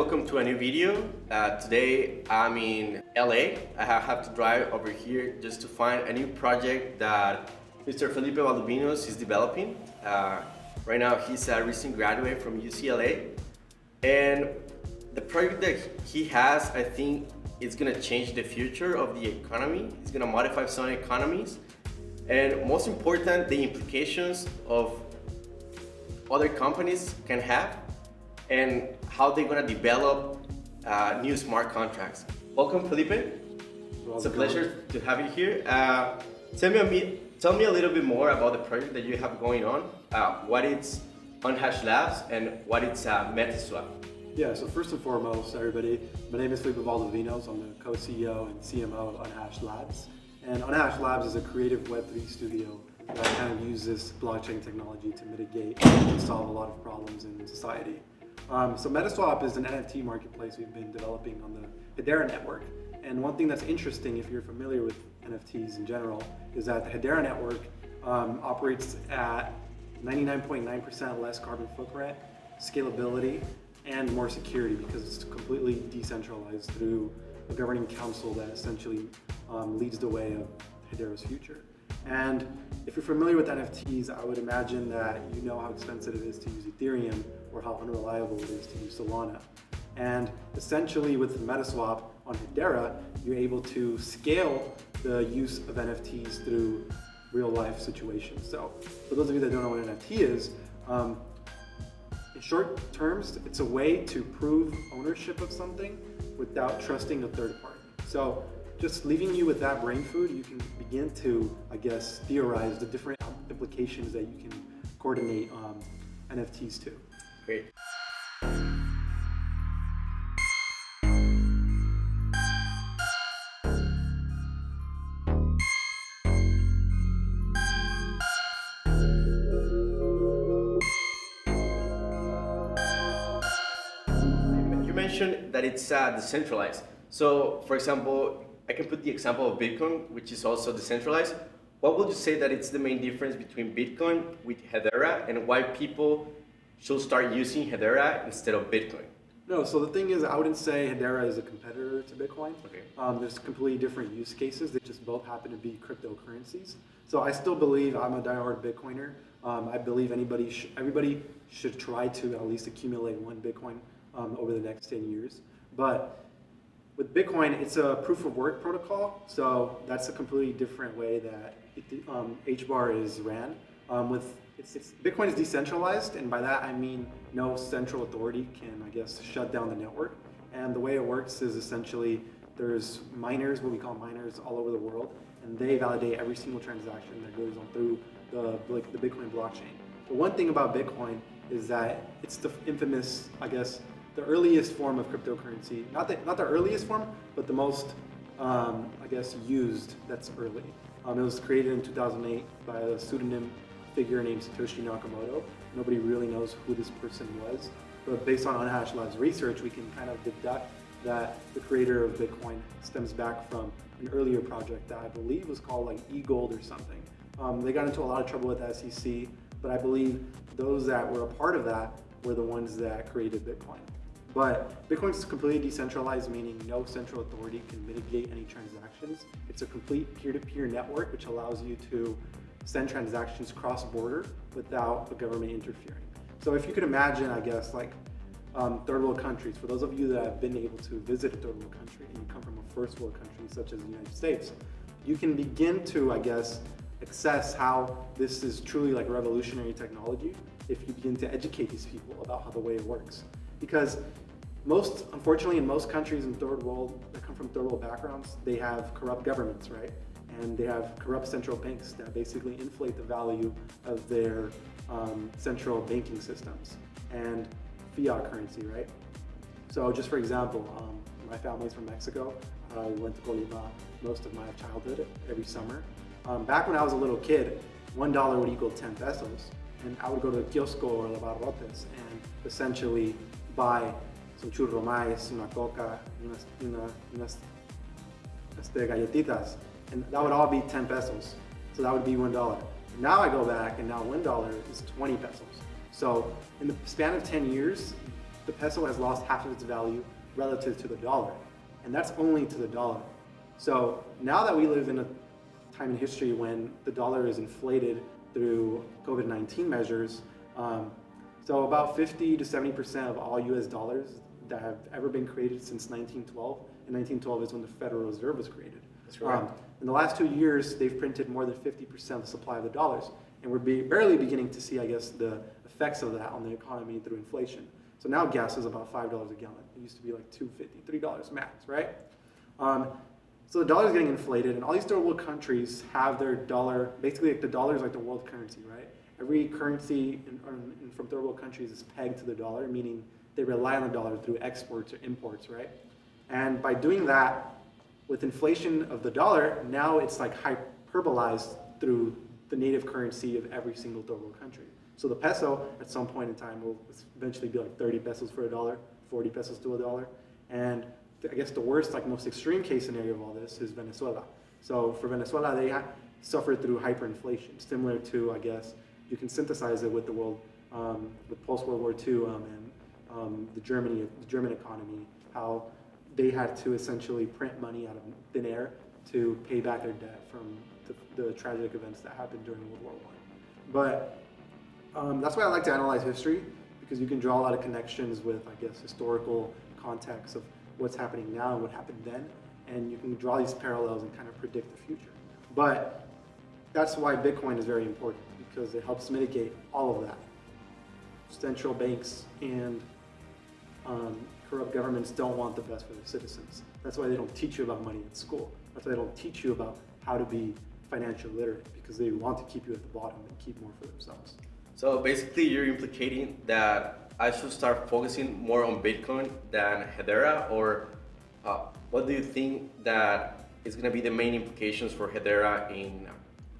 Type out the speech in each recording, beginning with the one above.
welcome to a new video. Today I'm in LA. I have to drive over here just to find a new project that Mr. Felipe Valdovinos is developing. Right now he's a recent graduate from UCLA, and the project that he has, I think, is going to change the future of the economy. It's going to modify some economies, and most important, the implications of other companies can have and how they're going to develop new smart contracts. Welcome, Felipe. It's a pleasure to have you here. Tell me a little bit more about the project that you have going on, what it's Unhash Labs and what it's Metaswap. Yeah, so first and foremost, everybody, my name is Felipe Valdovinos. I'm the co-CEO and CMO of Unhash Labs. And Unhash Labs is a creative Web3 studio that kind of uses blockchain technology to mitigate and solve a lot of problems in society. So Metaswap is an NFT marketplace we've been developing on the HEDERA network. And one thing that's interesting, if you're familiar with NFTs in general, is that the HEDERA network operates at 99.9% less carbon footprint, scalability, and more security because it's completely decentralized through a governing council that essentially leads the way of HEDERA's future. And if you're familiar with NFTs, I would imagine that you know how expensive it is to use Ethereum or how unreliable it is to use Solana. And essentially with Metaswap on HEDERA, you're able to scale the use of NFTs through real life situations. So for those of you that don't know what an NFT is, in short terms, it's a way to prove ownership of something without trusting a third party. So just leaving you with that brain food, you can begin to, I guess, theorize the different implications that you can coordinate NFTs to. Great. You mentioned that it's decentralized. So, for example, I can put the example of Bitcoin, which is also decentralized. What would you say that it's the main difference between Bitcoin with HEDERA and why people should start using HEDERA instead of Bitcoin? No, so the thing is, I wouldn't say HEDERA is a competitor to Bitcoin. Okay. There's completely different use cases. They just both happen to be cryptocurrencies. So I still believe I'm a diehard Bitcoiner. I believe everybody should try to at least accumulate one Bitcoin over the next 10 years. But with Bitcoin, it's a proof of work protocol. So that's a completely different way that HBAR is ran. Bitcoin is decentralized, and by that I mean no central authority can, I guess, shut down the network. And the way it works is essentially there's miners, what we call miners, all over the world, and they validate every single transaction that goes on through the Bitcoin blockchain. But one thing about Bitcoin is that it's the infamous, I guess, the earliest form of cryptocurrency. Not the earliest form, but the most, I guess, used that's early. It was created in 2008 by a pseudonym figure named Satoshi Nakamoto. Nobody really knows who this person was, but based on Unhash Labs research, we can kind of deduct that the creator of Bitcoin stems back from an earlier project that I believe was called like eGold or something. They got into a lot of trouble with the SEC, but I believe those that were a part of that were the ones that created Bitcoin. But Bitcoin is completely decentralized, meaning no central authority can mitigate any transactions. It's a complete peer-to-peer network, which allows you to send transactions cross-border without the government interfering. So if you could imagine, I guess, like third world countries, for those of you that have been able to visit a third world country and you come from a first world country such as the United States, you can begin to, I guess, assess how this is truly like revolutionary technology if you begin to educate these people about how the way it works. Because unfortunately, in most countries in third world that come from third world backgrounds, they have corrupt governments, right? And they have corrupt central banks that basically inflate the value of their central banking systems and fiat currency, right? So just for example, my family's from Mexico. I went to Colima most of my childhood every summer. Back when I was a little kid, $1 would equal 10 pesos. And I would go to the kiosco or the barrotes and essentially buy some churro maíz, una coca, unas galletitas. And that would all be 10 pesos. So that would be $1. Now I go back and now $1 is 20 pesos. So in the span of 10 years, the peso has lost half of its value relative to the dollar. And that's only to the dollar. So now that we live in a time in history when the dollar is inflated through COVID-19 measures, so about 50 to 70% of all US dollars that have ever been created since 1912, and 1912 is when the Federal Reserve was created. That's right. In the last 2 years, they've printed more than 50% of the supply of the dollars. And we're barely beginning to see, I guess, the effects of that on the economy through inflation. So now gas is about $5 a gallon. It used to be like $2.50, $3 max, right? So the dollar is getting inflated, and all these third world countries have their dollar, basically like the dollar is like the world currency, right? Every currency from third world countries is pegged to the dollar, meaning they rely on the dollar through exports or imports, right? And by doing that, with inflation of the dollar, now it's like hyperbolized through the native currency of every single third world country. So the peso, at some point in time, will eventually be like 30 pesos for a dollar, 40 pesos to a dollar. And I guess the worst, like most extreme case scenario of all this is Venezuela. So for Venezuela, they suffered through hyperinflation, similar to, I guess, you can synthesize it with the world, with post-World War II and the German economy, how they had to essentially print money out of thin air to pay back their debt from the tragic events that happened during World War I. But that's why I like to analyze history, because you can draw a lot of connections with, I guess, historical context of what's happening now and what happened then, and you can draw these parallels and kind of predict the future. But that's why Bitcoin is very important, because it helps mitigate all of that. Central banks and corrupt governments don't want the best for their citizens. That's why they don't teach you about money at school. That's why they don't teach you about how to be financially literate, because they want to keep you at the bottom and keep more for themselves. So basically you're implicating that I should start focusing more on Bitcoin than HEDERA, or what do you think that is going to be the main implications for HEDERA in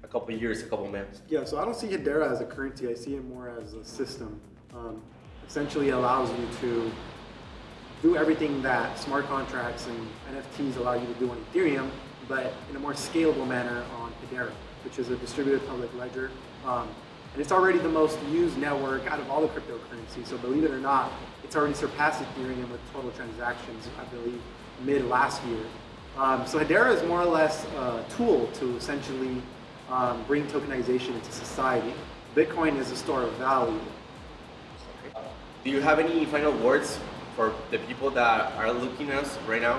a couple of years, a couple of months? Yeah, so I don't see HEDERA as a currency. I see it more as a system. Essentially allows you to do everything that smart contracts and NFTs allow you to do on Ethereum, but in a more scalable manner on HEDERA, which is a distributed public ledger. And it's already the most used network out of all the cryptocurrencies. So believe it or not, it's already surpassed Ethereum with total transactions, I believe, mid last year. So HEDERA is more or less a tool to essentially bring tokenization into society. Bitcoin is a store of value. Do you have any final words for the people that are looking at us right now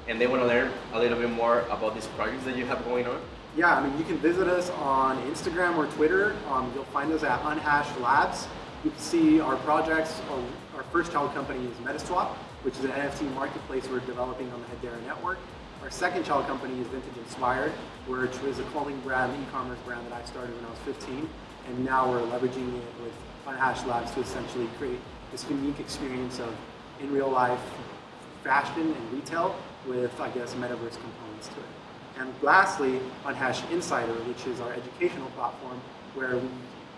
and they want to learn a little bit more about these projects that you have going on? Yeah, I mean, you can visit us on Instagram or Twitter. You'll find us at Unhashed Labs. You can see our projects. Our first child company is Metaswap, which is an NFT marketplace we're developing on the HEDERA network. Our second child company is Vintage Inspired, which is a clothing brand, e-commerce brand that I started when I was 15. And now we're leveraging it with Unhashed Labs to essentially create this unique experience of in real life fashion and retail with, I guess, metaverse components to it. And lastly, Unhashed Insider, which is our educational platform where we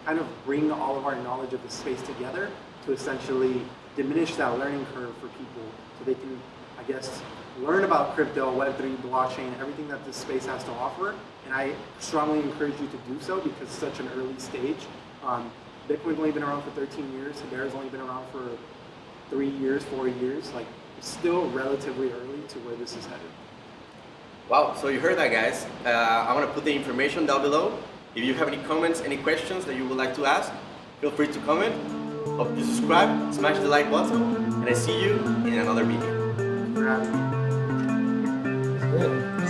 kind of bring all of our knowledge of the space together to essentially diminish that learning curve for people so they can, I guess, learn about crypto, Web3, blockchain, everything that this space has to offer. And I strongly encourage you to do so because it's such an early stage. Bitcoin's only been around for 13 years. HEDERA's only been around for 3 years, 4 years. Like, it's still relatively early to where this is headed. Wow, so you heard that, guys. I'm going to put the information down below. If you have any comments, any questions that you would like to ask, feel free to comment. Hope you subscribe, smash the like button, and I see you in another video. Thanks for having me. Good.